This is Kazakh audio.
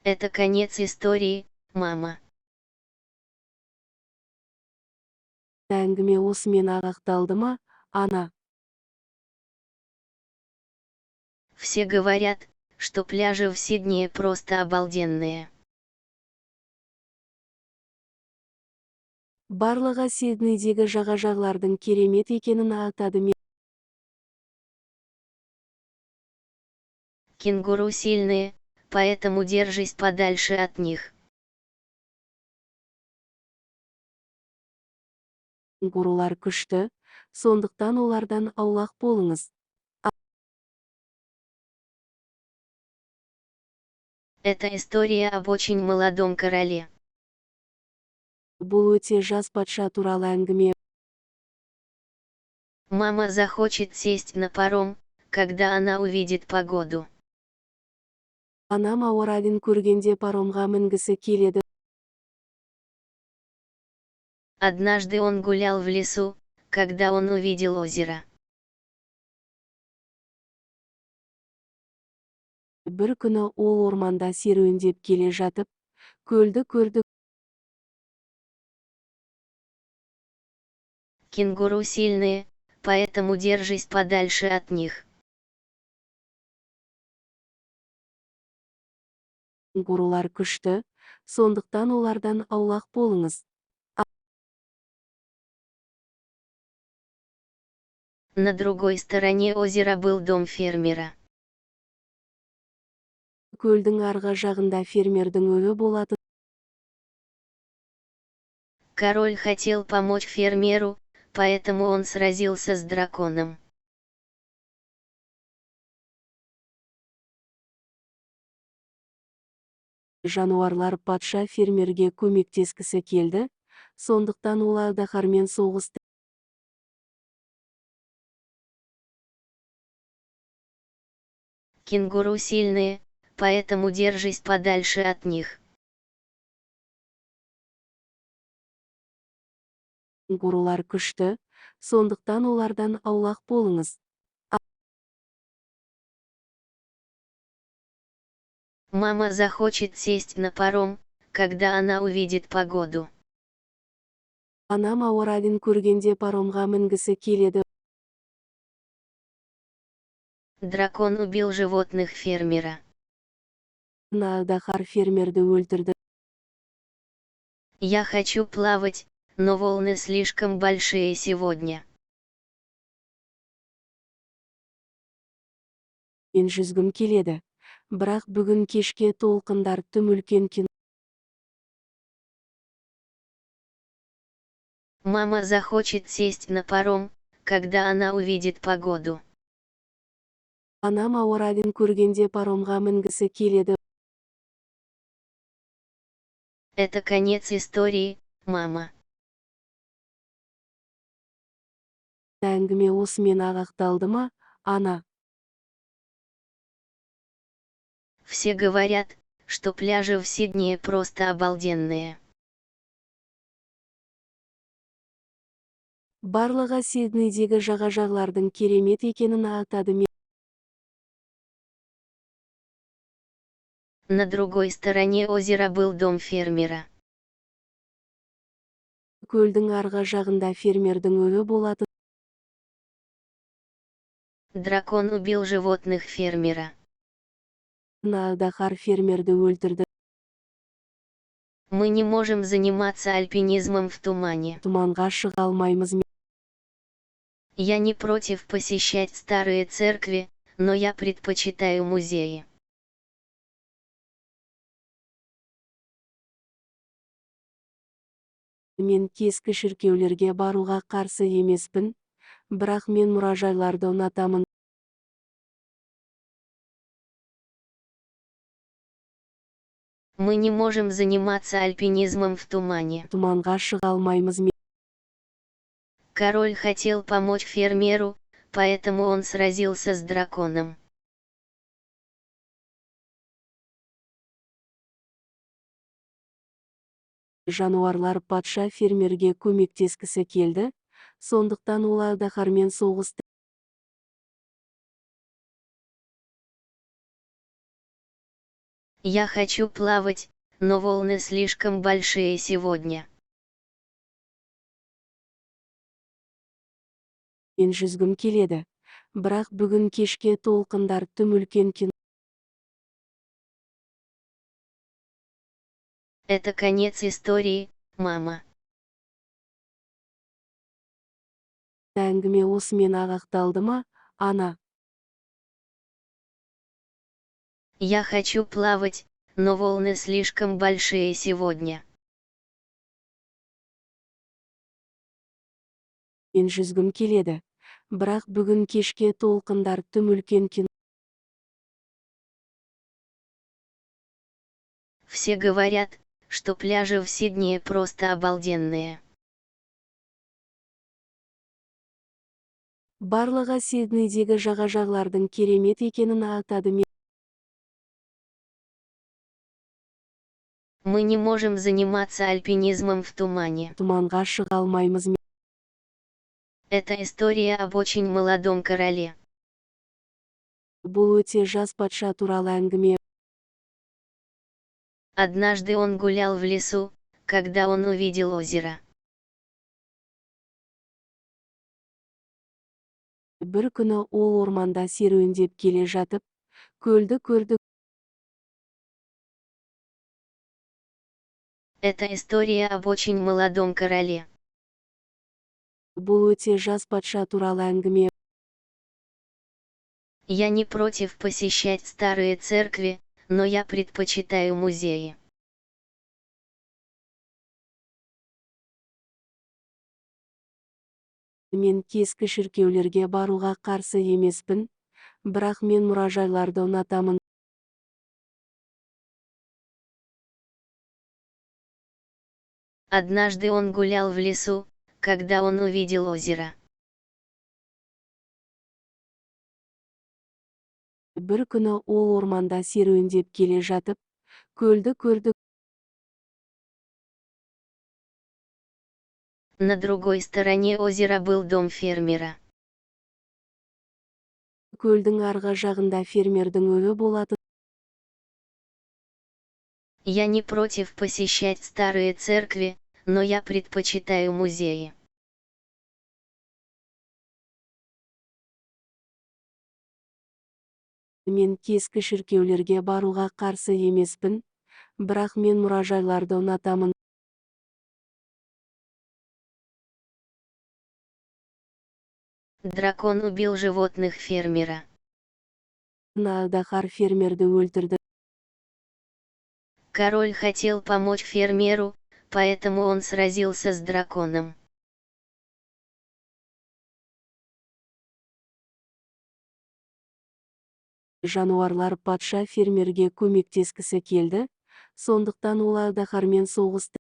Это конец истории, мама. Әңгіме осымен аяқталды ма, ана? Все говорят, что пляжи в Сиднее просто обалденные. Барлығы Сиднейдегі жағажайлардың керемет екенін айтады. Мен Кенгуру сильные, поэтому держись подальше от них. кенгурулар күшті, сондықтан олардан аулақ болыңыз. Это история об очень молодом короле. Бұл өте жас патша туралы әңгіме. Мама захочет сесть на паром, когда она увидит погоду. Анам ауа райын көргенде паромға мінгісі келеді. Однажды он гулял в лесу, когда он увидел озеро. Бір күні ол орманда серуендеп келе жатып, көлді көрді. Кенгуру сильные, поэтому держись подальше от них. Кенгурулар күшті, сондықтан олардан аулақ болыңыз. На другой стороне озера был дом фермера. Көлдің арғы жағында фермердің үйі болатын. Король хотел помочь фермеру, поэтому он сразился с драконом. Жануарлар патша фермерге көмектескісі келді, сондықтан ол айдаһармен соғысты. Кенгуру сильные, поэтому держись подальше от них. Кенгурулар күшті, сондықтан олардан аулақ болыңыз. Мама захочет сесть на паром, когда она увидит погоду. Анам ауа райын көргенде паромға мінгісі келеді. Дракон убил животных фермера. Айдаһар фермерді өлтірді. Я хочу плавать, но волны слишком большие сегодня. Мен жүзгім келеді. Бірақ бүгін кешке толқындар тым үлкен. Мама захочет сесть на паром, когда она увидит погоду. Анам ауа райын көргенде паромға мінгісі келеді. Это конец истории, мама. Әңгіме осымен аяқталды ма, ана? Все говорят, что пляжи в Сиднее просто обалденные. Барлығы Сиднейдегі жағажайлардың керемет екенін айтады. Мен На другой стороне озера был дом фермера. көлдің арғы жағында фермердің үйі болатын. Дракон убил животных фермера. Айдаһар фермерді өлтірді. Мы не можем заниматься альпинизмом в тумане. Тұманға шыға алмаймыз. Я не против посещать старые церкви, но я предпочитаю музеи. Мен кескі шіркеулерге баруға қарсы емеспін, бірақ мен мұражайларды ұнатамын. Мы не можем заниматься альпинизмом в тумане. Тұманға шыға алмаймыз. Король хотел помочь фермеру, поэтому он сразился с драконом. Жануарлар патша фермерге көмектескісі келді, сондықтан ол айдаһармен соғысты. Я хочу плавать, но волны слишком большие сегодня. Мен жүзгім келеді. Бірақ бүгін кешке толқындар тым үлкен Это конец истории, мама. әңгіме осымен аяқталды ма, ана? Я хочу плавать, но волны слишком большие сегодня. Мен жүзгім келеді. Бірақ бүгін кешке толқындар тым үлкен Все говорят, что пляжи в Сиднее просто обалденные. Барлығы Сиднейдегі жағажайлардың керемет екенін айтады. Мы не можем заниматься альпинизмом в тумане. Тұманға шыға алмаймыз. Это история об очень молодом короле. Бұл өте жас патша туралы әңгіме. Однажды он гулял в лесу, когда он увидел озеро. Бір күні ол орманда серуендеп келе жатып, көлді көрді. Это история об очень молодом короле. Бұл өте жас патша туралы әңгіме. Я не против посещать старые церкви, но я предпочитаю музеи. Мен кескі шіркеулерге баруға қарсы емеспін, бірақ мен мұражайларды ұнатамын. Однажды он гулял в лесу, когда он увидел озеро. Бір күні ол орманда серуендеп келе жатып, көлді көрді. На другой стороне озера был дом фермера. Көлдің арғы жағында фермердің үйі болатын. Я не против посещать старые церкви, но я предпочитаю музеи. Мен кескі шіркеулерге баруға қарсы емеспін, бірақ мен мұражайларды ұнатамын. Дракон убил животных фермера. Айдаһар фермерді өлтірді. Король хотел помочь фермеру, поэтому он сразился с драконом. Жануарлар патша фермерге көмектескісі келді, сондықтан ол айдаһармен соғысты.